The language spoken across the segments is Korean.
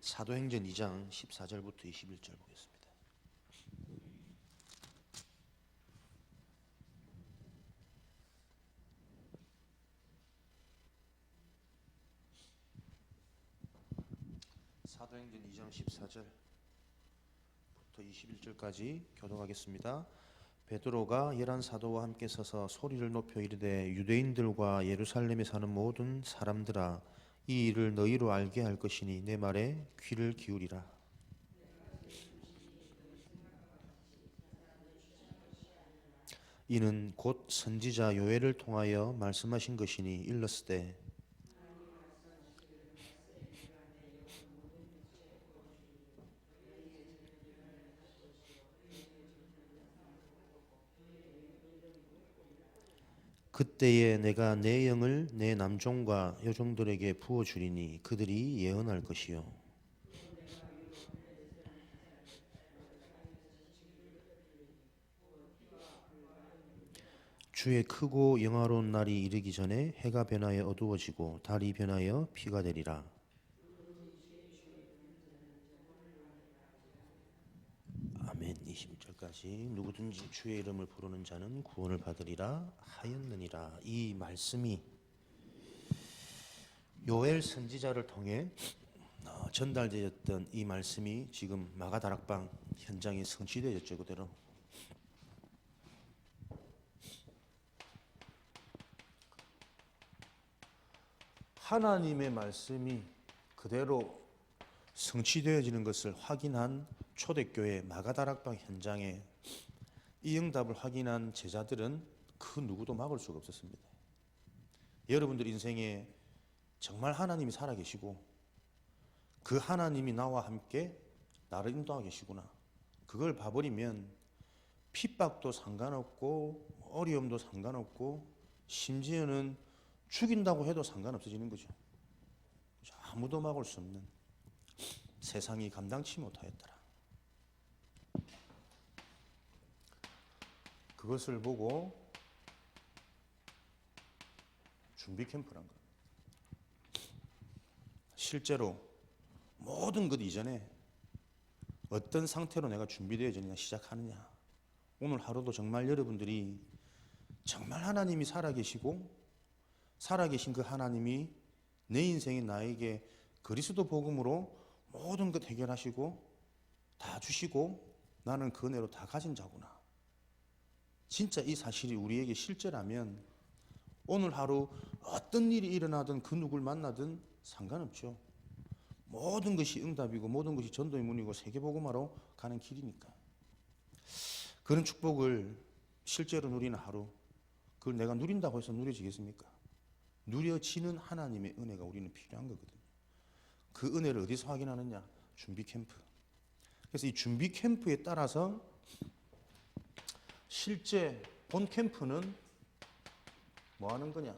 사도행전 2장 14절부터 21절 보겠습니다. 사도행전 2장 14절부터 21절까지 교독하겠습니다. 베드로가 11사도와 함께 서서 소리를 높여 이르되 유대인들과 예루살렘에 사는 모든 사람들아, 이 일을 너희로 알게 할 것이니 내 말에 귀를 기울이라. 이는 곧 선지자 요엘을 통하여 말씀하신 것이니 일렀으되 그때에 내가 내 영을 내 남종과 여종들에게 부어주리니 그들이 예언할 것이요 주의 크고 영화로운 날이 이르기 전에 해가 변하여 어두워지고 달이 변하여 피가 되리라. 아멘. 21절까지 누구든지 주의 이름을 부르는 자는 구원을 받으리라 하였느니라. 이 말씀이 요엘 선지자를 통해 전달되었던 이 말씀이 지금 마가다락방 현장에 성취되었죠. 그대로 하나님의 말씀이 그대로 성취되어지는 것을 확인한 초대교회 마가다락방 현장에 이 응답을 확인한 제자들은 그 누구도 막을 수가 없었습니다. 여러분들 인생에 정말 하나님이 살아계시고 그 하나님이 나와 함께 나를 인도하고 계시구나, 그걸 봐버리면 핍박도 상관없고 어려움도 상관없고 심지어는 죽인다고 해도 상관없어지는 거죠. 아무도 막을 수 없는, 세상이 감당치 못하였더라. 그것을 보고 준비 캠프란 거예요. 실제로 모든 것 이전에 어떤 상태로 내가 준비되어지느냐 시작하느냐. 오늘 하루도 정말 여러분들이 정말 하나님이 살아계시고 살아계신 그 하나님이 내 인생에 나에게 그리스도 복음으로 모든 것 해결하시고 다 주시고 나는 그 은혜로 다 가진 자구나. 진짜 이 사실이 우리에게 실제라면 오늘 하루 어떤 일이 일어나든 그 누굴 만나든 상관없죠. 모든 것이 응답이고 모든 것이 전도의 문이고 세계복음화로 가는 길이니까. 그런 축복을 실제로 누리는 하루, 그걸 내가 누린다고 해서 누려지겠습니까? 누려지는 하나님의 은혜가 우리는 필요한 거거든요. 그 은혜를 어디서 확인하느냐? 준비 캠프. 그래서 이 준비 캠프에 따라서 실제 본 캠프는 뭐 하는 거냐?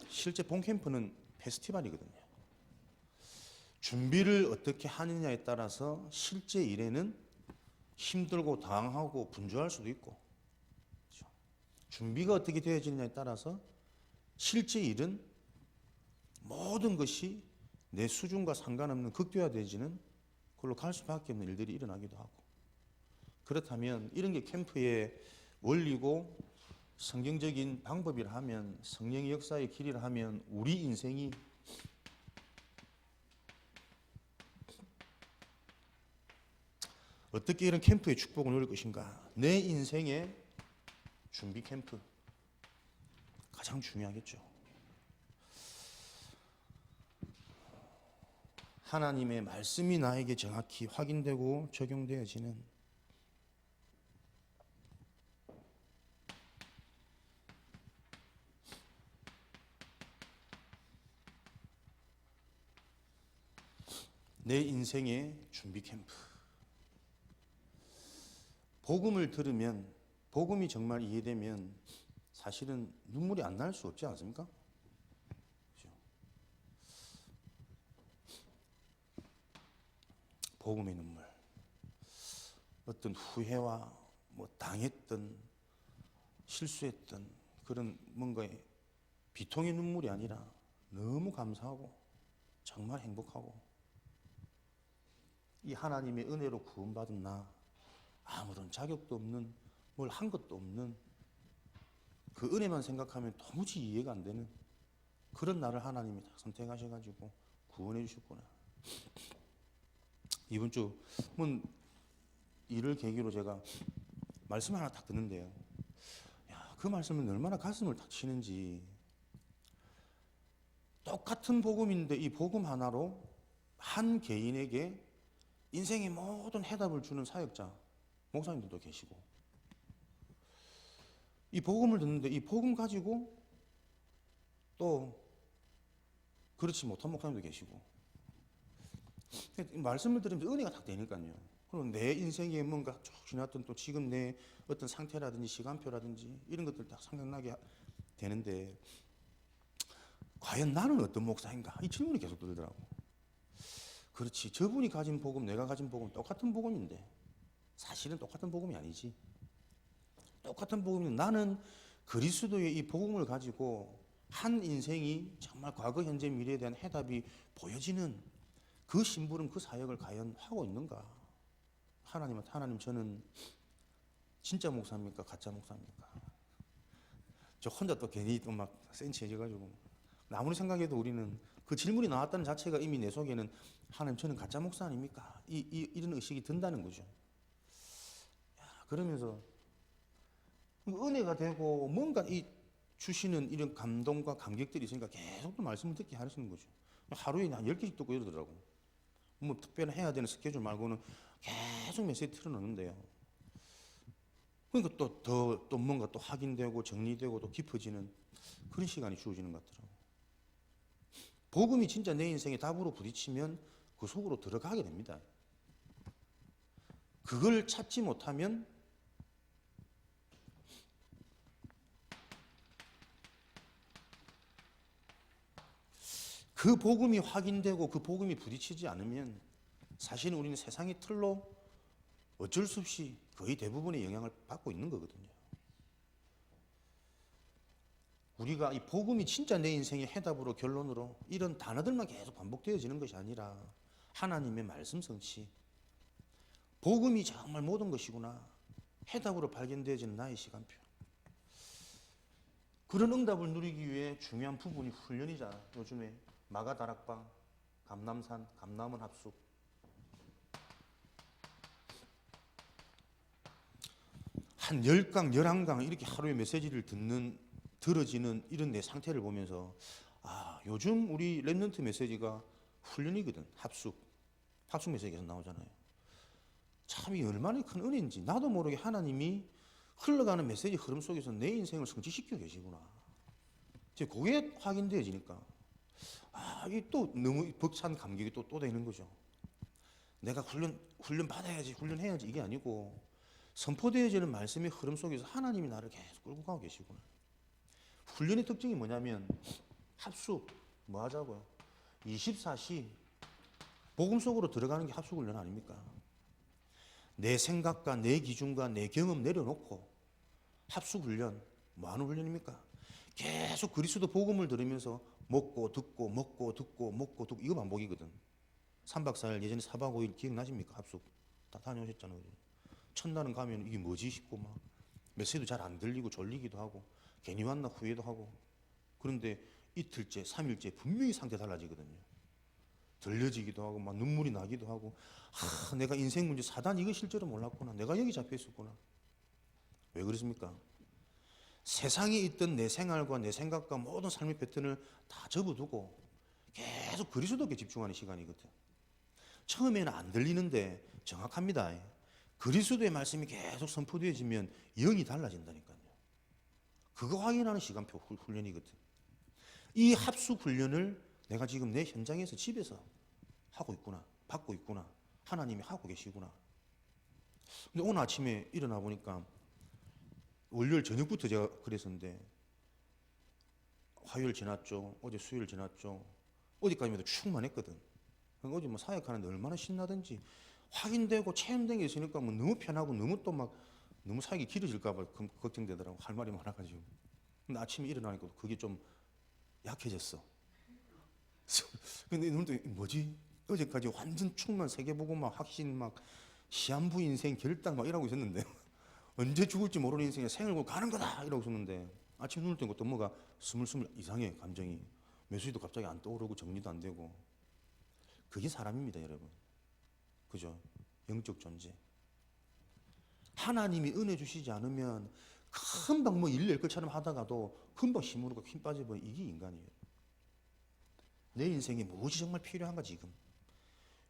실제 본 캠프는 페스티벌이거든요. 준비를 어떻게 하느냐에 따라서 실제 일에는 힘들고 당하고 분주할 수도 있고, 그렇죠? 준비가 어떻게 되어지느냐에 따라서 실제 일은 모든 것이 내 수준과 상관없는 극대화되어지는 그걸로 갈 수밖에 없는 일들이 일어나기도 하고. 그렇다면 이런 게 캠프의 원리고 성경적인 방법이라 하면, 성령의 역사의 길이라 하면 우리 인생이 어떻게 이런 캠프의 축복을 누릴 것인가? 내 인생의 준비 캠프 가장 중요하겠죠. 하나님의 말씀이 나에게 정확히 확인되고 적용되어지는 내 인생의 준비 캠프. 복음을 들으면, 복음이 정말 이해되면 사실은 눈물이 안 날 수 없지 않습니까? 그렇죠? 복음의 눈물. 어떤 후회와 뭐 당했던, 실수했던 그런 뭔가의 비통의 눈물이 아니라 너무 감사하고 정말 행복하고, 이 하나님의 은혜로 구원받은 나, 아무런 자격도 없는, 뭘 한 것도 없는, 그 은혜만 생각하면 도무지 이해가 안 되는 그런 나를 하나님이 다 선택하셔가지고 구원해 주셨구나. 이번 주 이를 계기로 제가 말씀을 하나 딱 듣는데요. 야, 그 말씀은 얼마나 가슴을 딱 치는지. 똑같은 복음인데 이 복음 하나로 한 개인에게 인생의 모든 해답을 주는 사역자, 목사님들도 계시고, 이 복음을 듣는데 이 복음 가지고 또 그렇지 못한 목사님도 계시고, 말씀을 들으면서 은혜가 딱 되니까요. 그럼 내 인생에 뭔가 쭉 지났던 또 지금 내 어떤 상태라든지 시간표라든지 이런 것들 딱 생각나게 되는데, 과연 나는 어떤 목사인가? 이 질문이 계속 들더라고. 그렇지, 저분이 가진 복음, 내가 가진 복음 똑같은 복음인데 사실은 똑같은 복음이 아니지. 똑같은 복음인데 나는 그리스도의 이 복음을 가지고 한 인생이 정말 과거, 현재, 미래에 대한 해답이 보여지는 그 심부름, 그 사역을 과연 하고 있는가? 하나님한테, 하나님 저는 진짜 목사입니까? 가짜 목사입니까? 저 혼자 또 괜히 또 막 센치해져가지고, 아무리 생각해도 우리는 그 질문이 나왔다는 자체가 이미 내 속에는 하나님 저는 가짜 목사 아닙니까? 이런 의식이 든다는 거죠. 야, 그러면서 은혜가 되고 뭔가 이 주시는 이런 감동과 감격들이 있으니까 계속 또 말씀을 듣게 하시는 거죠. 하루에 한 10개씩 듣고 이러더라고. 뭐 특별히 해야 되는 스케줄 말고는 계속 메시지 틀어놓는데요. 그러니까 또 뭔가 또 확인되고 정리되고 또 깊어지는 그런 시간이 주어지는 것 같더라고요. 복음이 진짜 내 인생의 답으로 부딪히면 그 속으로 들어가게 됩니다. 그걸 찾지 못하면 그 복음이 확인되고 그 복음이 부딪히지 않으면 사실은 우리는 세상의 틀로 어쩔 수 없이 거의 대부분의 영향을 받고 있는 거거든요. 우리가 이 복음이 진짜 내 인생의 해답으로, 결론으로 이런 단어들만 계속 반복되어지는 것이 아니라 하나님의 말씀 성취, 복음이 정말 모든 것이구나, 해답으로 발견되어지는 나의 시간표, 그런 응답을 누리기 위해 중요한 부분이 훈련이잖아. 요즘에 마가다락방, 감남산, 감남원 합숙, 한 10강, 11강 이렇게 하루에 메시지를 들어지는 이런 내 상태를 보면서, 아, 요즘 우리 랩런트 메시지가 훈련이거든. 합숙 메시지 계속 나오잖아요. 참 이 얼마나 큰 은혜인지 나도 모르게 하나님이 흘러가는 메시지 흐름 속에서 내 인생을 성취시켜 계시구나. 이제 그게 확인되어지니까, 아, 이게 또 너무 벅찬 감격이 또 되는 거죠. 내가 훈련 받아야지, 훈련해야지 이게 아니고 선포되어지는 말씀의 흐름 속에서 하나님이 나를 계속 끌고 가고 계시구나. 훈련의 특징이 뭐냐면 합숙, 뭐 하자고요? 24시 복음 속으로 들어가는 게 합숙 훈련 아닙니까? 내 생각과 내 기준과 내 경험 내려놓고 합숙 훈련, 뭐 하는 훈련입니까? 계속 그리스도 복음을 들으면서 먹고 듣고 먹고 듣고 먹고 듣고, 이거 반복이거든. 3박 4일 예전에 4박 5일 기억나십니까? 합숙 다 다녀오셨잖아요. 첫날은 가면 이게 뭐지 싶고 막 메시지도 잘 안 들리고 졸리기도 하고 괜히 왔나 후회도 하고, 그런데 이틀째, 3일째 분명히 상태 달라지거든요. 들려지기도 하고 막 눈물이 나기도 하고, 아, 내가 인생 문제 사단 이거 실제로 몰랐구나, 내가 여기 잡혀 있었구나. 왜 그렇습니까? 세상에 있던 내 생활과 내 생각과 모든 삶의 패턴을 다 접어두고 계속 그리스도께 집중하는 시간이거든. 처음에는 안 들리는데 정확합니다. 그리스도의 말씀이 계속 선포되어지면 영이 달라진다니까요. 그거 확인하는 시간표 훈련이거든. 이 합숙 훈련을 내가 지금 내 현장에서 집에서 하고 있구나, 받고 있구나, 하나님이 하고 계시구나. 근데 오늘 아침에 일어나 보니까 월요일 저녁부터 제가 그랬었는데, 화요일 지났죠, 어제 수요일 지났죠, 어디까지만 해도 충만했거든. 어제 뭐 사역하는데 얼마나 신나든지, 확인되고 체험된 게 있으니까 뭐 너무 편하고 너무 또 막 너무 사역이 길어질까봐 걱정되더라고. 할 말이 많아가지고. 근데 아침에 일어나니까 그게 좀 약해졌어. 근데 눈도 뭐지? 어제까지 완전 충만 세계보고만 확신 막 시한부 인생 결단 막 이러고 있었는데 언제 죽을지 모르는 인생에 생을 걸고 가는 거다 이러고 있었는데 아침 눈을 뜨고 또 뭐가 스물스물 이상해 감정이 매수지도 갑자기 안 떠오르고 정리도 안 되고 그게 사람입니다 여러분. 그죠? 영적 존재. 하나님이 은혜 주시지 않으면 금방 뭐 일 낼 것처럼 하다가도 금방 힘으로 힘 빠져버린 이게 인간이에요. 내 인생에 무엇이 정말 필요한가 지금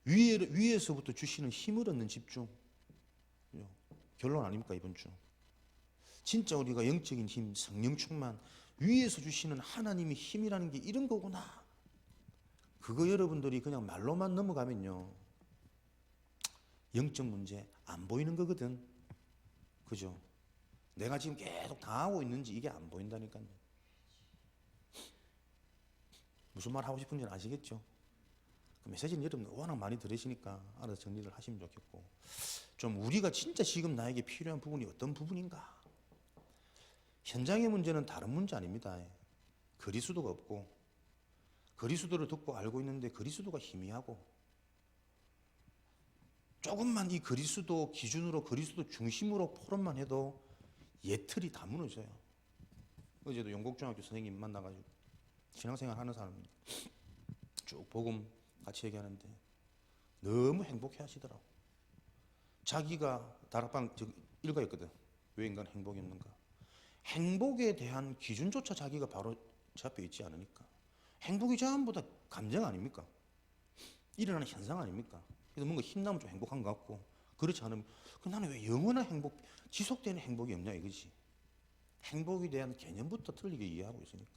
위에서부터 주시는 힘을 얻는 집중. 결론 아닙니까 이번 주? 진짜 우리가 영적인 힘, 성령 충만, 위에서 주시는 하나님의 힘이라는 게 이런 거구나. 그거 여러분들이 그냥 말로만 넘어가면요 영적 문제 안 보이는 거거든. 그죠? 내가 지금 계속 당하고 있는지 이게 안 보인다니까요. 무슨 말 하고 싶은지는 아시겠죠? 그 메시지는 여러분 워낙 많이 들으시니까 알아서 정리를 하시면 좋겠고, 좀 우리가 진짜 지금 나에게 필요한 부분이 어떤 부분인가? 현장의 문제는 다른 문제 아닙니다. 그리스도가 없고, 그리스도를 듣고 알고 있는데 그리스도가 희미하고, 조금만 이 그리스도 기준으로 그리스도 중심으로 포럼만 해도 예틀이 다 무너져요. 어제도 영국중학교 선생님 만나가지고 신앙생활 하는 사람 쭉 복음 같이 얘기하는데 너무 행복해 하시더라고. 자기가 다락방 일가였거든. 왜 인간 행복이 없는가? 행복에 대한 기준조차 자기가 바로 잡혀 있지 않으니까. 행복이 전부 다 감정 아닙니까? 일어나는 현상 아닙니까? 그래서 뭔가 힘나면 좀 행복한 것 같고, 그렇지 않으면 나는 왜 영원한 행복, 지속되는 행복이 없냐 이거지. 행복에 대한 개념부터 틀리게 이해하고 있으니까.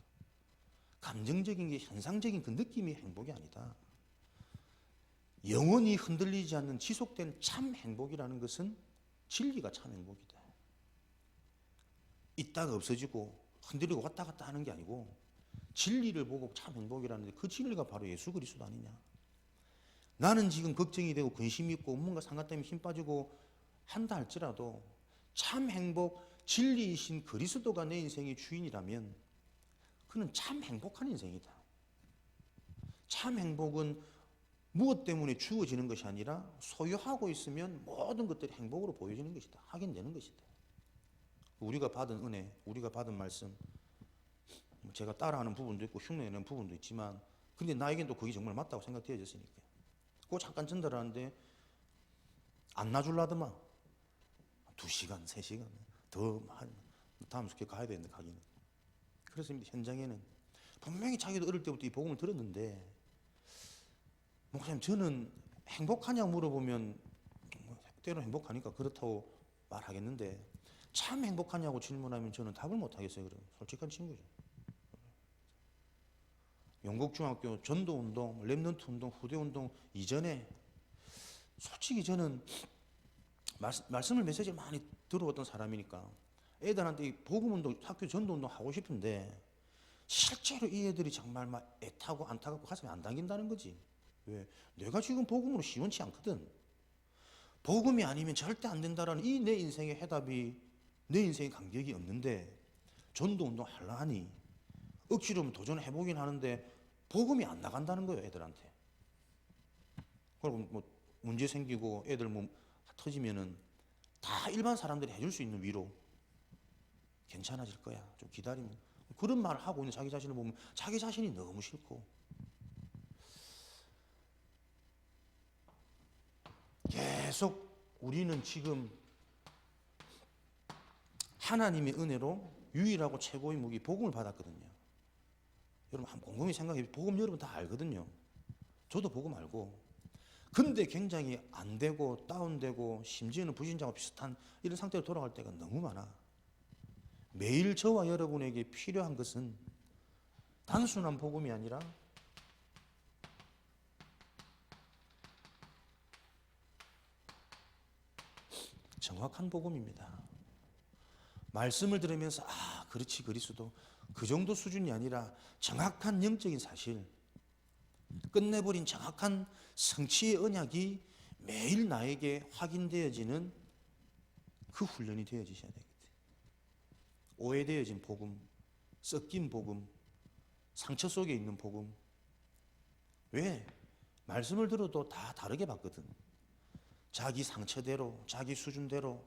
감정적인 게 현상적인 그 느낌이 행복이 아니다. 영원히 흔들리지 않는 지속된 참 행복이라는 것은 진리가 참 행복이다. 있다가 없어지고 흔들리고 왔다 갔다 하는 게 아니고 진리를 보고 참 행복이라는데 그 진리가 바로 예수 그리스도 아니냐. 나는 지금 걱정이 되고 근심이 있고 뭔가 상관 때문에 힘 빠지고 한다 할지라도 참 행복, 진리이신 그리스도가 내 인생의 주인이라면 그는 참 행복한 인생이다. 참 행복은 무엇 때문에 주어지는 것이 아니라 소유하고 있으면 모든 것들이 행복으로 보여지는 것이다. 확인되는 것이다. 우리가 받은 은혜, 우리가 받은 말씀, 제가 따라하는 부분도 있고 흉내내는 부분도 있지만, 근데 나에겐 또 그게 정말 맞다고 생각되어졌으니까. 그거 잠깐 전달하는데 안 놔줄라더만 2시간, 3시간 더 다음 숙제 가야 되는데 가기는. 그렇습니다. 현장에는 분명히 자기도 어릴 때부터 이 복음을 들었는데, 목사님 저는 행복하냐고 물어보면 때로 행복하니까 그렇다고 말하겠는데, 참 행복하냐고 질문하면 저는 답을 못 하겠어요. 그럼 솔직한 친구죠. 영국중학교 전도운동, 랩넌트 운동, 후대운동 이전에 솔직히 저는 말씀을 메시지를 많이 들어왔던 사람이니까 애들한테 이 복음운동, 학교 전도운동 하고 싶은데 실제로 이 애들이 정말 막 애타고 안타깝고 가슴에 안 당긴다는 거지. 왜? 내가 지금 복음으로 시원치 않거든. 복음이 아니면 절대 안 된다라는 이 내 인생의 해답이 내 인생의 간격이 없는데 전도운동 하려 하니 억지로 도전해보긴 하는데 복음이 안 나간다는 거예요 애들한테. 그리고 뭐 문제 생기고 애들 뭐 터지면은 다 일반 사람들이 해줄 수 있는 위로, 괜찮아질 거야 좀 기다리면, 그런 말을 하고 있는 자기 자신을 보면 자기 자신이 너무 싫고, 계속 우리는 지금 하나님의 은혜로 유일하고 최고의 무기 복음을 받았거든요. 여러분 한번 곰곰이 생각해 보세요. 복음 여러분 다 알거든요. 저도 복음 알고. 근데 굉장히 안 되고 다운되고 심지어는 불신자와 비슷한 이런 상태로 돌아갈 때가 너무 많아. 매일 저와 여러분에게 필요한 것은 단순한 복음이 아니라 정확한 복음입니다. 말씀을 들으면서 그렇지 그리스도 그 정도 수준이 아니라 정확한 영적인 사실, 끝내버린 정확한 성취의 언약이 매일 나에게 확인되어지는 그 훈련이 되어지셔야 되겠다. 오해되어진 복음, 섞인 복음, 상처 속에 있는 복음, 왜? 말씀을 들어도 다 다르게 봤거든. 자기 상처대로, 자기 수준대로,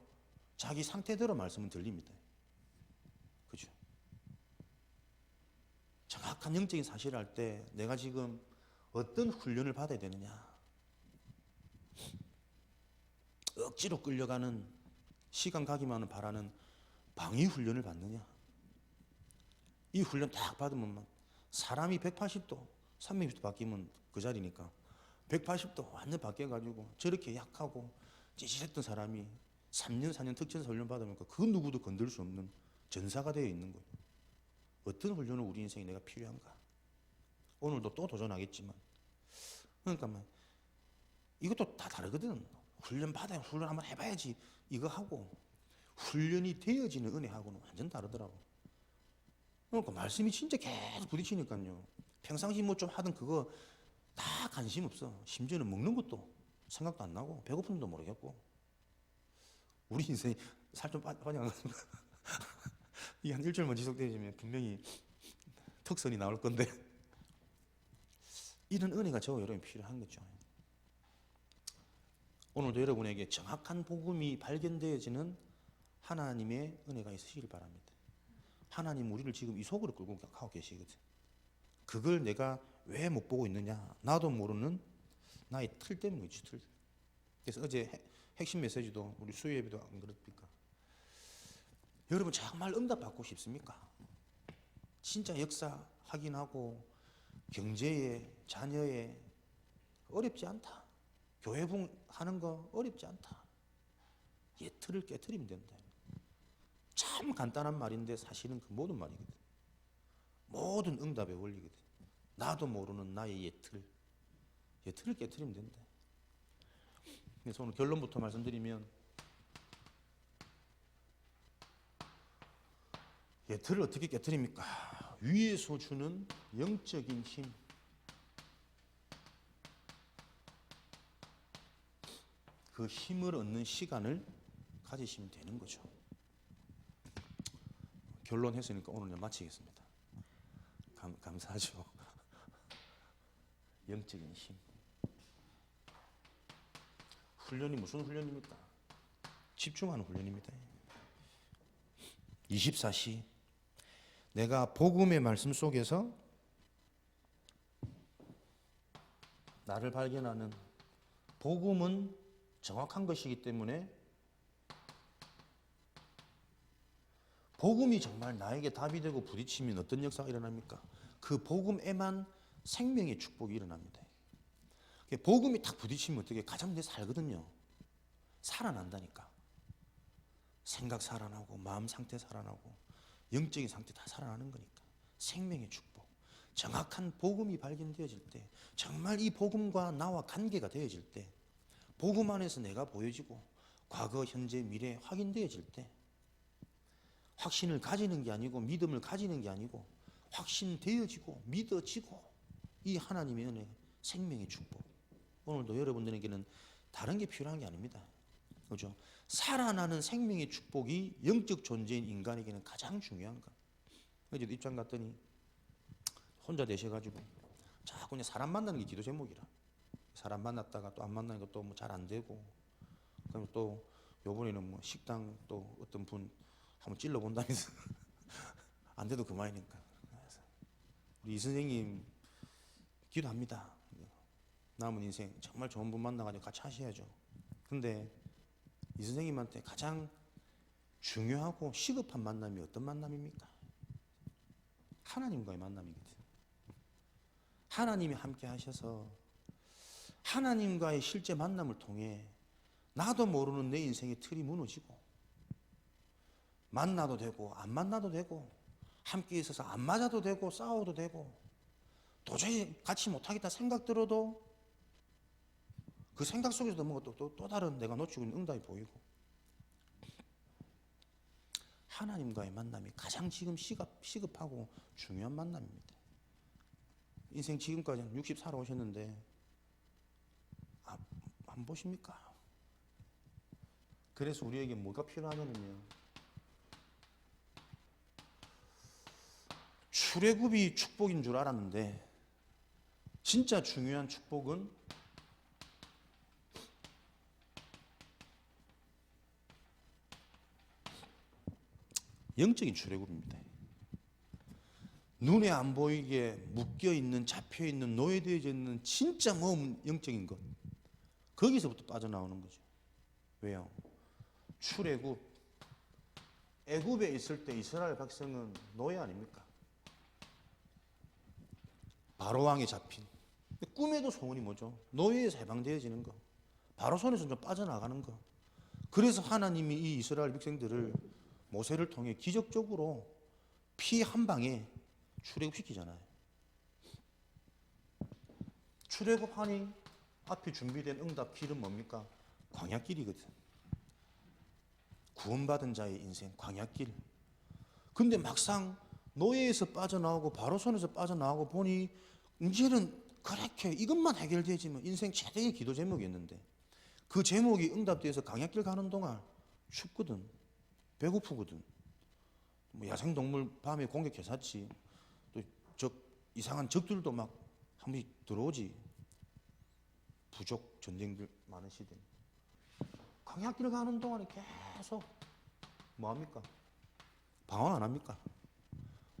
자기 상태대로 말씀은 들립니다. 그죠? 정확한 영적인 사실을 할 때 내가 지금 어떤 훈련을 받아야 되느냐. 억지로 끌려가는, 시간 가기만을 바라는 방위 훈련을 받느냐. 이 훈련 딱 받으면 사람이 180도, 360도 바뀌면 그 자리니까 180도 완전 바뀌어가지고 저렇게 약하고 찌질했던 사람이 3년, 4년 특전사 훈련 받으면 그 누구도 건들 수 없는 전사가 되어 있는 거예요. 어떤 훈련을 우리 인생에 내가 필요한가? 오늘도 또 도전하겠지만, 그러니까 뭐 이것도 다 다르거든. 훈련 받아야 훈련 한번 해봐야지 이거 하고 훈련이 되어지는 은혜하고는 완전 다르더라고. 그러니까 말씀이 진짜 계속 부딪히니까요. 평상시 뭐 좀 하던 그거 다 관심 없어. 심지어는 먹는 것도 생각도 안 나고 배고픈지도 모르겠고. 우리 인생이 살 좀 빠진 것 같습니다. 이게 한 일주일만 지속되면 분명히 턱선이 나올 건데 이런 은혜가 저와 여러분이 필요한 거죠. 오늘도 여러분에게 정확한 복음이 발견되어지는 하나님의 은혜가 있으시길 바랍니다. 하나님 우리를 지금 이 속으로 끌고 가고 계시거든. 그걸 내가 왜 못 보고 있느냐? 나도 모르는 나의 틀 때문에 그렇지, 틀. 그래서 어제 핵심 메시지도 우리 수요 예배도 안 그렇습니까? 여러분 정말 응답 받고 싶습니까? 진짜 역사 확인하고 경제에, 자녀에 어렵지 않다. 교회 하는 거 어렵지 않다. 예, 틀을 깨트리면 된다. 참 간단한 말인데 사실은 그 모든 말이거든. 모든 응답의 원리거든. 나도 모르는 나의 예틀을 깨트리면 된다. 그래서 오늘 결론부터 말씀드리면 예틀을 어떻게 깨트립니까? 위에서 주는 영적인 힘. 그 힘을 얻는 시간을 가지시면 되는 거죠. 결론했으니까 오늘 마치겠습니다. 감사하죠. 영적인 힘. 훈련이 무슨 훈련입니까? 집중하는 훈련입니다. 24시 내가 복음의 말씀 속에서 나를 발견하는, 복음은 정확한 것이기 때문에 복음이 정말 나에게 답이 되고 부딪히면 어떤 역사가 일어납니까? 그 복음에만 생명의 축복이 일어납니다. 복음이 딱 부딪히면 어떻게 가장 내 살거든요. 살아난다니까. 생각 살아나고 마음 상태 살아나고 영적인 상태 다 살아나는 거니까. 생명의 축복. 정확한 복음이 발견되어질 때, 정말 이 복음과 나와 관계가 되어질 때, 복음 안에서 내가 보여지고 과거, 현재, 미래 확인되어질 때, 확신을 가지는 게 아니고 믿음을 가지는 게 아니고 확신되어지고 믿어지고, 이 하나님의 은혜, 생명의 축복. 오늘도 여러분들에게는 다른 게 필요한 게 아닙니다. 그죠? 살아나는 생명의 축복이 영적 존재인 인간에게는 가장 중요한 거. 어제도 입장 갔더니 혼자 되셔가지고 자꾸 그냥 사람 만나는 게 기도 제목이라. 사람 만났다가 또 안 만나니까 또 뭐 잘 안 되고, 그럼 또 요번에는 뭐 식당 또 어떤 분 한번 찔러 본다면서 안 돼도 그만이니까. 우리 이 선생님 기도합니다. 남은 인생 정말 좋은 분 만나가지고 같이 하셔야죠. 근데 이 선생님한테 가장 중요하고 시급한 만남이 어떤 만남입니까? 하나님과의 만남이거든. 하나님이 함께 하셔서 하나님과의 실제 만남을 통해 나도 모르는 내 인생의 틀이 무너지고, 만나도 되고 안 만나도 되고, 함께 있어서 안 맞아도 되고 싸워도 되고, 도저히 같이 못하겠다 생각 들어도 그 생각 속에서도 뭔가 또 다른 내가 놓치고 있는 응답이 보이고, 하나님과의 만남이 가장 지금 시급하고 중요한 만남입니다. 인생 지금까지 60 살아오셨는데 안 보십니까? 그래서 우리에게 뭐가 필요하냐면요, 출애굽이 축복인 줄 알았는데 진짜 중요한 축복은 영적인 출애굽입니다. 눈에 안 보이게 묶여있는, 잡혀있는, 노예되어져 있는 진짜 모험 영적인 것, 거기서부터 빠져나오는 거죠. 왜요? 출애굽, 애굽에 있을 때 이스라엘 백성은 노예 아닙니까? 바로 왕에 잡힌. 꿈에도 소원이 뭐죠? 노예에서 해방되어지는 거, 바로 손에서 좀 빠져나가는 거. 그래서 하나님이 이 이스라엘 백성들을 모세를 통해 기적적으로 피 한 방에 출애굽시키잖아요. 출애굽하니 앞에 준비된 응답 길은 뭡니까? 광야길이거든. 구원받은 자의 인생, 광야길. 근데 막상 노예에서 빠져나오고 바로 손에서 빠져나오고 보니 이제는 그렇게 이것만 해결되지만 인생 최대의 기도 제목이었는데, 그 제목이 응답돼서 광야길 가는 동안 춥거든, 배고프거든. 뭐 야생동물 밤에 공격해샀지. 또 이상한 적들도 막 한 번씩 들어오지. 부족 전쟁들 많은 시대. 광야길 가는 동안에 계속 뭐합니까? 방황 안 합니까?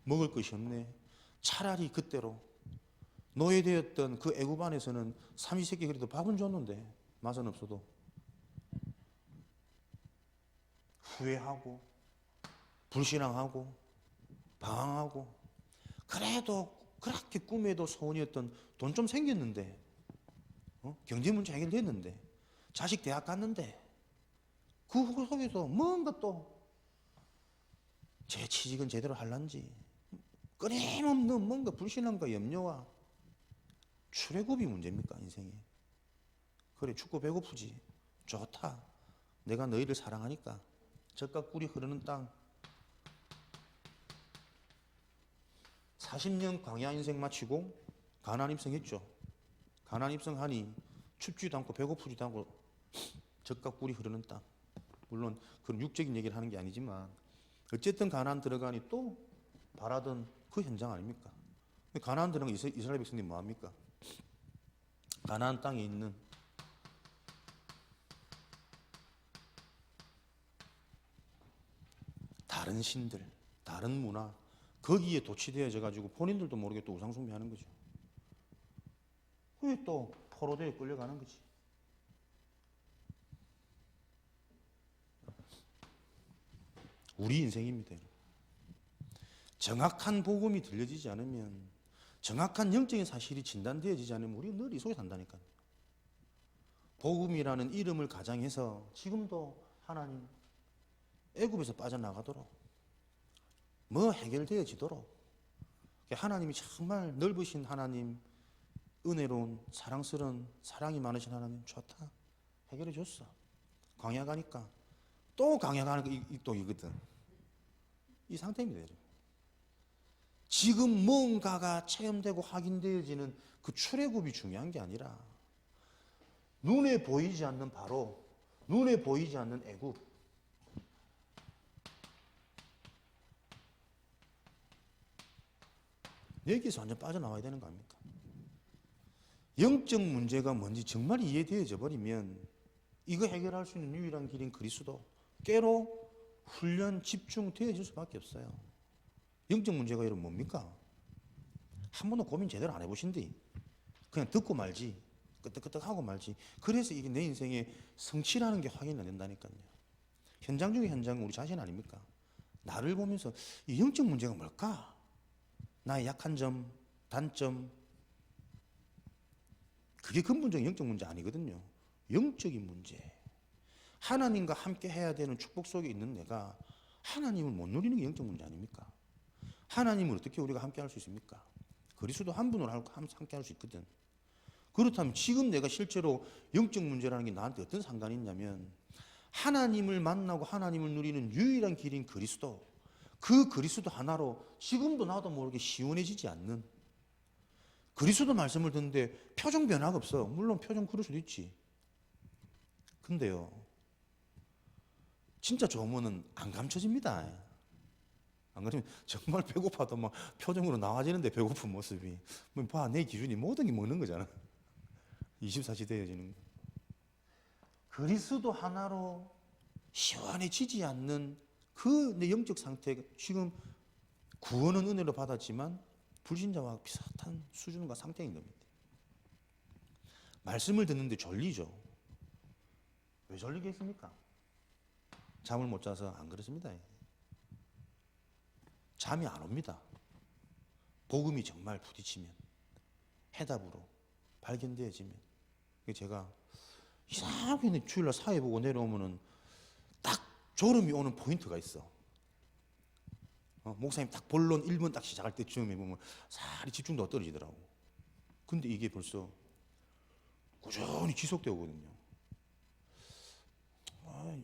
먹을 것이 없네. 차라리 그때로 노예되었던 그 애굽 안에서는 삼시세끼 그래도 밥은 줬는데 맛은 없어도 후회하고 불신앙하고 방황하고, 그래도 그렇게 꿈에도 소원이었던 돈 좀 생겼는데, 경제 문제 해결됐는데, 자식 대학 갔는데, 그 속에서 뭔가 또 제 취직은 제대로 할란지 끊임없는 뭔가 불신앙과 염려와 출애굽이 문제입니까, 인생에? 그래, 춥고 배고프지. 좋다. 내가 너희를 사랑하니까. 젖과 꿀이 흐르는 땅. 40년 광야 인생 마치고 가나안 입성했죠. 가나안 입성하니 춥지도 않고 배고프지도 않고 젖과 꿀이 흐르는 땅. 물론 그런 육적인 얘기를 하는 게 아니지만 어쨌든 가나안 들어가니 또 바라던 그 현장 아닙니까? 가나안 들어간 이스라엘 백성들이 뭐합니까? 가나안 땅에 있는 다른 신들, 다른 문화, 거기에 도취되어져 가지고 본인들도 모르게 또 우상 숭배하는 거죠. 그게 또 포로되어 끌려가는 거지. 우리 인생입니다. 정확한 복음이 들려지지 않으면, 정확한 영적인 사실이 진단되어지지 않으면 우리 늘 이 속에 산다니까요. 복음이라는 이름을 가장해서 지금도 하나님 애굽에서 빠져나가도록, 뭐 해결되어지도록, 하나님이 정말 넓으신 하나님, 은혜로운 사랑스러운 사랑이 많으신 하나님, 좋다, 해결해 줬어. 광야 가니까 또 광야 가는 또 이거든. 이 상태입니다. 지금 뭔가가 체험되고 확인되어지는 그 출애굽이 중요한 게 아니라 눈에 보이지 않는 바로, 눈에 보이지 않는 애굽, 여기서 완전 빠져나와야 되는 거 아닙니까? 영적 문제가 뭔지 정말 이해되어져 버리면 이거 해결할 수 있는 유일한 길인 그리스도, 깨로 훈련, 집중되어질 수밖에 없어요. 영적 문제가 여러분 뭡니까? 한 번도 고민 제대로 안 해보신디 그냥 듣고 말지, 끄떡끄떡하고 말지. 그래서 이게 내 인생의 성취라는 게 확인이 안 된다니까요. 현장 중에 현장은 우리 자신 아닙니까? 나를 보면서 이 영적 문제가 뭘까? 나의 약한 점, 단점, 그게 근본적인 영적 문제 아니거든요. 영적인 문제. 하나님과 함께 해야 되는 축복 속에 있는 내가 하나님을 못 누리는 게 영적 문제 아닙니까? 하나님을 어떻게 우리가 함께 할 수 있습니까? 그리스도 한 분으로 함께 할 수 있거든. 그렇다면 지금 내가 실제로 영적 문제라는 게 나한테 어떤 상관이 있냐면, 하나님을 만나고 하나님을 누리는 유일한 길인 그리스도, 그 그리스도 하나로 지금도 나도 모르게 시원해지지 않는, 그리스도 말씀을 듣는데 표정 변화가 없어. 물론 표정 그럴 수도 있지. 근데요, 진짜 좋으면은 안 감춰집니다. 안 그러면 정말 배고파도 막 표정으로 나와지는데 배고픈 모습이. 뭐 봐, 내 기준이 모든 게 먹는 거잖아. 24시대여지는 거. 그리스도 하나로 시원해지지 않는 그 내 영적 상태가 지금 구원은 은혜로 받았지만 불신자와 비슷한 수준과 상태인 겁니다. 말씀을 듣는데 졸리죠. 왜 졸리겠습니까? 잠을 못 자서 안 그렇습니다. 잠이 안 옵니다. 복음이 정말 부딪히면, 해답으로 발견되어지면. 제가 이상하게 주일날 사회 보고 내려오면은 딱 졸음이 오는 포인트가 있어. 목사님 딱 본론 1번 딱 시작할 때쯤에 보면 살이 집중도가 떨어지더라고. 근데 이게 벌써 꾸준히 지속되거든요.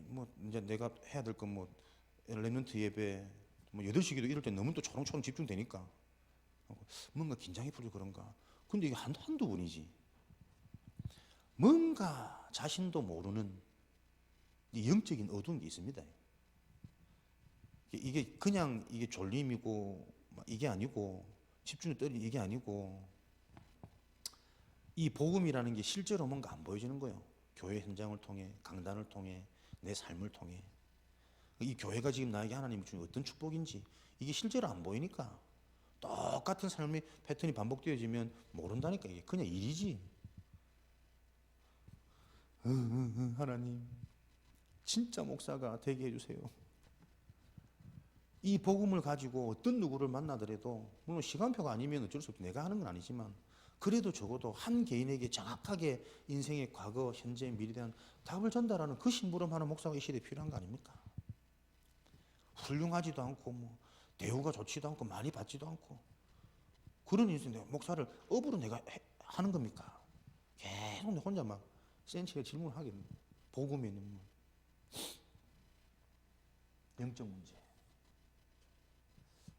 뭐 이제 내가 해야 될 건 뭐 렘넌트 예배 뭐 8시 기도 이럴 때 너무 또 초롱초롱 집중되니까 뭔가 긴장이 풀려 그런가. 근데 이게 한두 번이지. 뭔가 자신도 모르는 영적인 어두운 게 있습니다. 이게 그냥 이게 졸림이고 이게 아니고 집중이 떨어지는 이게 아니고 이 복음이라는 게 실제로 뭔가 안 보여지는 거예요. 교회 현장을 통해, 강단을 통해, 내 삶을 통해. 이 교회가 지금 나에게 하나님이 주는 어떤 축복인지 이게 실제로 안 보이니까 똑같은 삶의 패턴이 반복되어지면 모른다니까. 이게 그냥 일이지. 하나님 진짜 목사가 되게 해주세요. 이 복음을 가지고 어떤 누구를 만나더라도 물론 시간표가 아니면 어쩔 수 없고 내가 하는 건 아니지만 그래도 적어도 한 개인에게 정확하게 인생의 과거, 현재, 미래에 대한 답을 전달하는 그 심부름하는 목사가 이 시대에 필요한 거 아닙니까? 훌륭하지도 않고 뭐 대우가 좋지도 않고 많이 받지도 않고 그런 인생 내가 목사를 업으로 내가 하는 겁니까? 계속 내 혼자 막 센치게 질문을 하겠네. 복음에 있는 영적 문제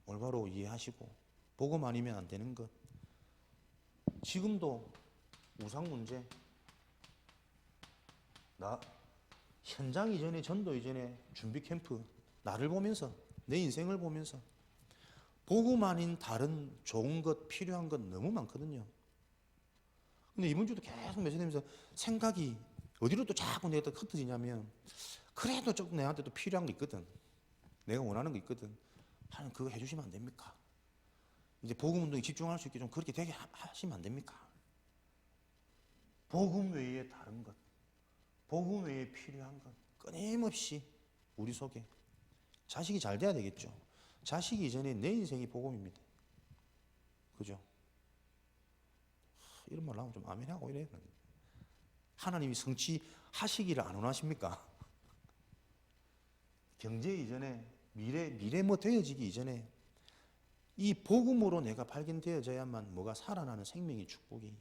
올바로 이해하시고 복음 아니면 안 되는 것. 지금도 우상 문제 나 현장 이전에 전도 이전에 준비 캠프 나를 보면서 내 인생을 보면서 복음 아닌 다른 좋은 것 필요한 것 너무 많거든요. 근데 이번 주도 계속 메시지면서 생각이 어디로 또 자꾸 내가 흩어지냐면 그래도 조금 내한테 또 필요한 거 있거든. 내가 원하는 거 있거든. 하나님 그거 해주시면 안 됩니까? 이제 복음 운동에 집중할 수 있게 좀 그렇게 되게 하시면 안 됩니까? 복음 외에 다른 것, 복음 외에 필요한 것 끊임없이 우리 속에 자식이 잘 돼야 되겠죠. 자식이 이전에 내 인생이 복음입니다. 그죠? 이런 말 나오면 좀 아멘하고 이래요. 하나님이 성취하시기를 안 원하십니까? 경제 이전에 미래 뭐 되어지기 이전에 이 복음으로 내가 발견되어져야만 뭐가 살아나는 생명의 축복이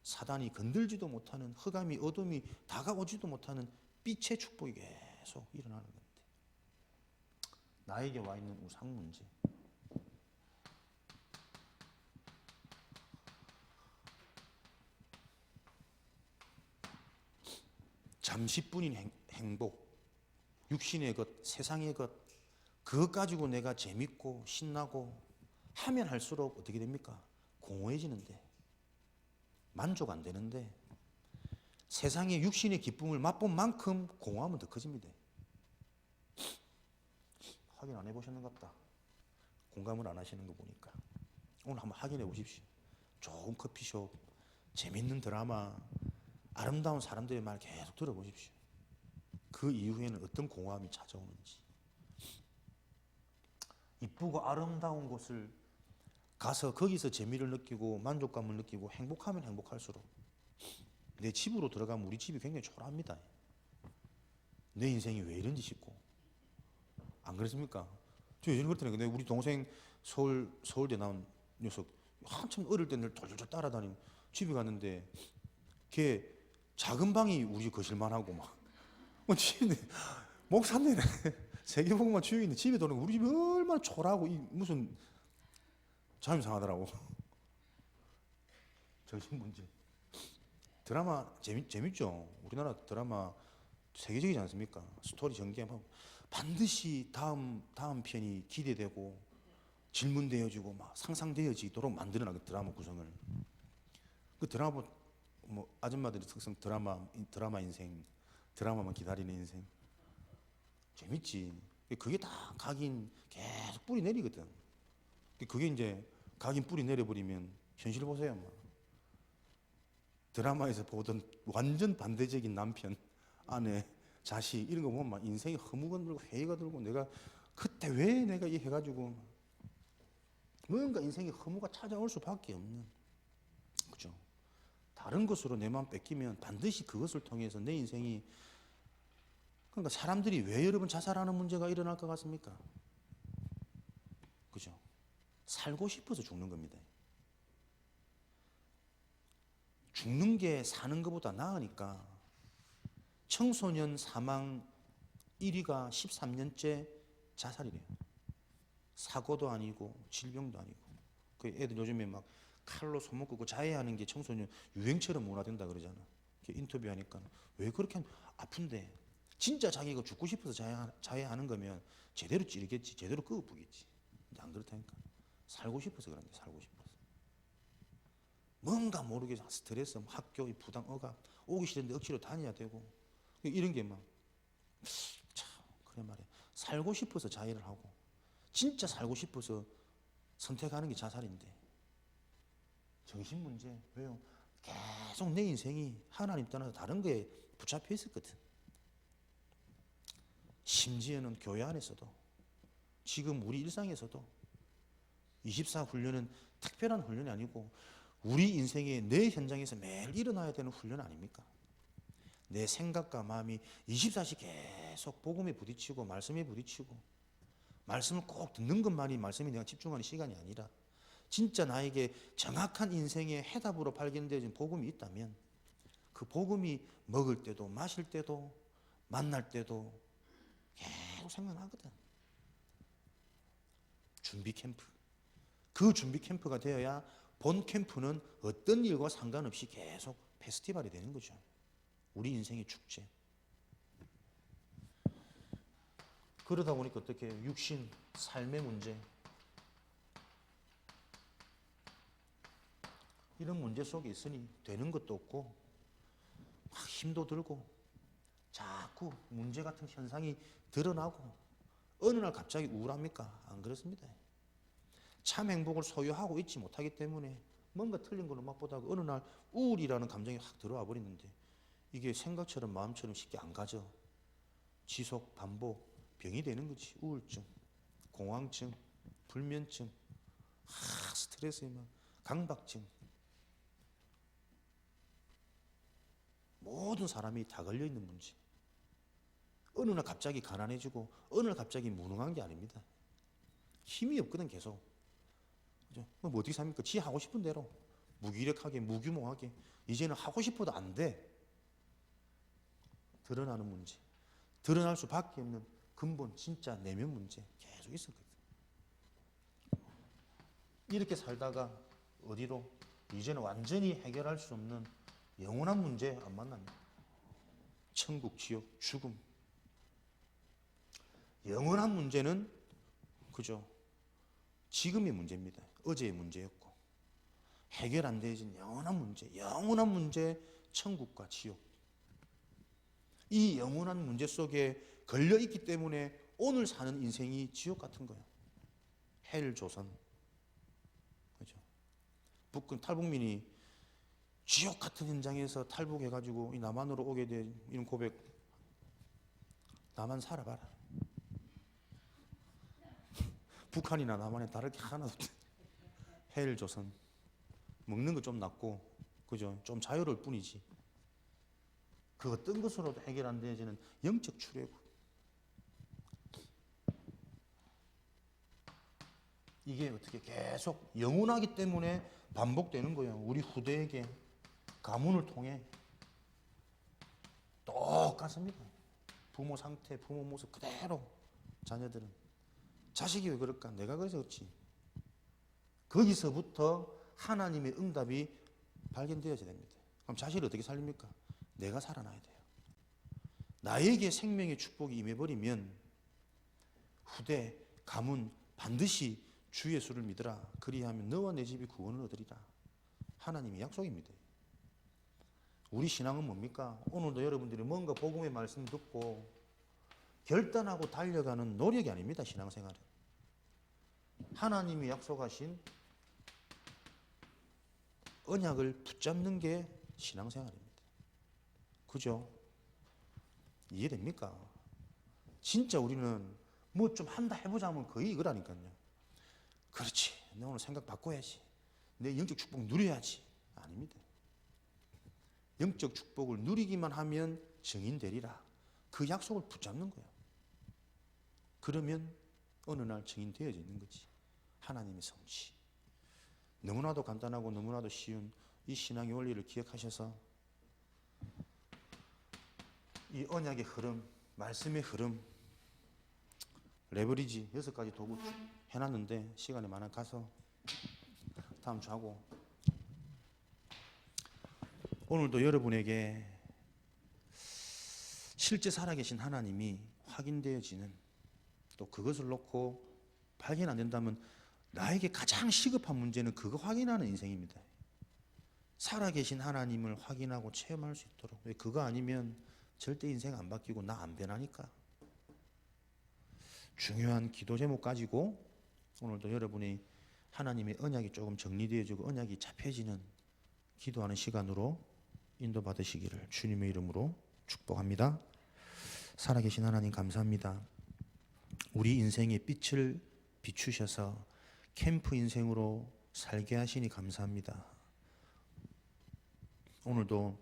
사단이 건들지도 못하는 흑암이 어둠이 다가오지도 못하는 빛의 축복이 계속 일어나는 건데 나에게 와 있는 우상 문제 잠시뿐인 행복 육신의 것 세상의 것 그것 가지고 내가 재밌고 신나고 하면 할수록 어떻게 됩니까? 공허해지는데 만족 안 되는데 세상의 육신의 기쁨을 맛본 만큼 공허하면 더 커집니다. 확인 안 해보셨는갑다. 공감을 안 하시는 거 보니까 오늘 한번 확인해 보십시오. 좋은 커피숍, 재밌는 드라마, 아름다운 사람들의 말 계속 들어보십시오. 그 이후에는 어떤 공허함이 찾아오는지 이쁘고 아름다운 곳을 가서 거기서 재미를 느끼고 만족감을 느끼고 행복하면 행복할수록 내 집으로 들어가면 우리 집이 굉장히 초라합니다. 내 인생이 왜 이런지 싶고 안 그렇습니까? 저 예전에 그랬더니 근데 우리 동생 서울대 나온 녀석 한참 어릴 때 늘 돌돌돌 따라다니고 집에 갔는데 걔 작은 방이 우리 거실만 하고 막 집에 목사님 세계복음만 주역인데 집에 도는 우리 집이 얼마나 초라하고 무슨 자존심 상하더라고. 정신 문제. 드라마 재밌죠. 우리나라 드라마 세계적이지 않습니까? 스토리 전개하고 반드시 다음 편이 기대되고 질문되어지고 막 상상되어지도록 만들어나그 드라마 구성을. 그 드라마 뭐 아줌마들의 특성 드라마 인생, 드라마만 기다리는 인생. 재밌지. 그게 다 각인 계속 뿌리 내리거든. 그게 이제 각인 뿌리 내려버리면 현실 보세요. 막. 드라마에서 보던 완전 반대적인 남편, 아내, 자식 이런 거 보면 막 인생이 허무건들고 회의가 들고 내가 그때 왜 내가 이 해가지고 뭔가 인생의 허무가 찾아올 수밖에 없는, 그죠? 다른 것으로 내 마음 뺏기면 반드시 그것을 통해서 내 인생이, 그러니까 사람들이 왜 여러분 자살하는 문제가 일어날 것 같습니까? 그죠? 살고 싶어서 죽는 겁니다. 죽는 게 사는 것보다 나으니까. 청소년 사망 1위가 13년째 자살이래요. 사고도 아니고 질병도 아니고. 그 애들 요즘에 막 칼로 손목 끄고 자해하는 게 청소년 유행처럼 문화된다 그러잖아. 인터뷰하니까 왜 그렇게 아픈데 진짜 자기가 죽고 싶어서 자해하는 거면 제대로 찌르겠지, 제대로 끄어부겠지. 안 그렇다니까. 살고 싶어서 그런데, 살고 싶어서. 뭔가 모르게 스트레스, 학교 부당, 억압, 오기 싫은데 억지로 다녀야 되고 이런 게 막 참 그래 말이야. 살고 싶어서 자해를 하고 진짜 살고 싶어서 선택하는 게 자살인데 정신 문제. 왜요? 계속 내 인생이 하나님 떠나서 다른 거에 붙잡혀 있었거든. 심지어는 교회 안에서도 지금 우리 일상에서도 24 훈련은 특별한 훈련이 아니고 우리 인생의 내 현장에서 매일 일어나야 되는 훈련 아닙니까? 내 생각과 마음이 24시 계속 복음에 부딪히고 말씀에 부딪히고 말씀을 꼭 듣는 것만이 말씀에 내가 집중하는 시간이 아니라 진짜 나에게 정확한 인생의 해답으로 발견되어진 복음이 있다면 그 복음이 먹을 때도 마실 때도 만날 때도 계속 생각나거든. 준비 캠프. 그 준비 캠프가 되어야 본 캠프는 어떤 일과 상관없이 계속 페스티벌이 되는 거죠. 우리 인생의 축제. 그러다 보니까 어떻게 육신, 삶의 문제, 이런 문제 속에 있으니 되는 것도 없고 막 힘도 들고 자꾸 문제 같은 현상이 드러나고 어느 날 갑자기 우울합니까? 안 그렇습니다. 참 행복을 소유하고 있지 못하기 때문에 뭔가 틀린 걸 맛보다가 어느 날 우울이라는 감정이 확 들어와 버리는데 이게 생각처럼 마음처럼 쉽게 안 가져. 지속 반복 병이 되는 거지. 우울증, 공황증, 불면증, 스트레스, 강박증. 모든 사람이 다 걸려 있는 문제. 어느 날 갑자기 가난해지고 어느 날 갑자기 무능한 게 아닙니다. 힘이 없거든 계속. 그죠? 뭐 어떻게 삽니까? 지 하고 싶은 대로 무기력하게 무규모하게 이제는 하고 싶어도 안 돼. 드러나는 문제. 드러날 수밖에 없는 근본 진짜 내면 문제 계속 있었거든. 이렇게 살다가 어디로? 이제는 완전히 해결할 수 없는 영원한 문제 안 만납니다. 천국, 지옥, 죽음. 영원한 문제는 그죠? 지금의 문제입니다. 어제의 문제였고 해결 안 되어진 영원한 문제, 천국과 지옥. 이 영원한 문제 속에 걸려 있기 때문에 오늘 사는 인생이 지옥 같은 거예요. 헬조선. 그죠? 북한 탈북민이 지옥 같은 현장에서 탈북해가지고 이 남한으로 오게 된 이런 고백. 남한 살아봐라. 북한이나 남한에 다를 게 하나도 없대. 헬조선. 먹는 거 좀 낫고, 그죠? 좀 자유로울 뿐이지. 그 어떤 것으로도 해결 안 되어지는 영적 출애굽. 이게 어떻게 계속 영원하기 때문에 반복되는 거예요. 우리 후대에게 가문을 통해 똑같습니다. 부모 상태, 부모 모습 그대로 자녀들은. 자식이 왜 그럴까? 내가 그래서 그렇지. 거기서부터 하나님의 응답이 발견되어야 됩니다. 그럼 자식을 어떻게 살립니까? 내가 살아나야 돼요. 나에게 생명의 축복이 임해버리면 후대 가문 반드시 주 예수를 믿으라. 그리하면 너와 내 집이 구원을 얻으리라. 하나님의 약속입니다. 우리 신앙은 뭡니까? 오늘도 여러분들이 뭔가 복음의 말씀 듣고 결단하고 달려가는 노력이 아닙니다. 신앙생활은 하나님이 약속하신 언약을 붙잡는 게 신앙생활입니다. 그죠? 이해됩니까? 진짜 우리는 뭐 좀 한다 해보자 하면 거의 이거라니까요. 그렇지, 내 오늘 생각 바꿔야지, 내 영적 축복 누려야지. 아닙니다. 영적 축복을 누리기만 하면 증인되리라. 그 약속을 붙잡는 거예요. 그러면 어느 날 증인 되어져 있는 거지. 하나님의 성취. 너무나도 간단하고 너무나도 쉬운 이 신앙의 원리를 기억하셔서 이 언약의 흐름, 말씀의 흐름, 레버리지 6가지 도구 해놨는데 시간이 많아 가서 다음 주 하고, 오늘도 여러분에게 실제 살아계신 하나님이 확인되어지는, 또 그것을 놓고 발견 안 된다면 나에게 가장 시급한 문제는 그거 확인하는 인생입니다. 살아계신 하나님을 확인하고 체험할 수 있도록. 왜 그거 아니면 절대 인생 안 바뀌고 나 안 변하니까. 중요한 기도 제목 가지고 오늘도 여러분이 하나님의 언약이 조금 정리되어지고 언약이 잡혀지는 기도하는 시간으로 인도받으시기를 주님의 이름으로 축복합니다. 살아계신 하나님 감사합니다. 우리 인생의 빛을 비추셔서 캠프 인생으로 살게 하시니 감사합니다. 오늘도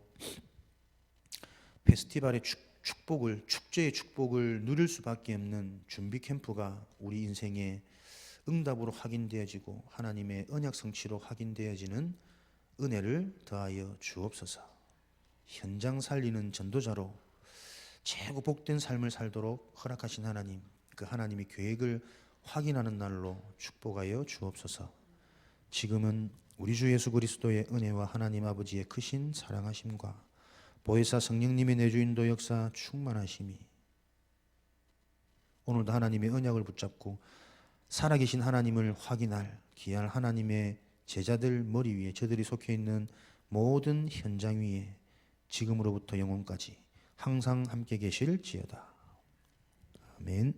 페스티벌의 축복을, 축제의 축복을 누릴 수밖에 없는 준비 캠프가 우리 인생의 응답으로 확인되어지고 하나님의 언약 성취로 확인되어지는 은혜를 더하여 주옵소서. 현장 살리는 전도자로 최고 복된 삶을 살도록 허락하신 하나님, 그 하나님의 계획을 확인하는 날로 축복하여 주옵소서. 지금은 우리 주 예수 그리스도의 은혜와 하나님 아버지의 크신 사랑하심과 보혜사 성령님의 내주인도 역사 충만하심이 오늘도 하나님의 언약을 붙잡고 살아계신 하나님을 확인할 귀한 하나님의 제자들 머리 위에, 저들이 속해 있는 모든 현장 위에 지금으로부터 영원까지 항상 함께 계실지어다. 아멘.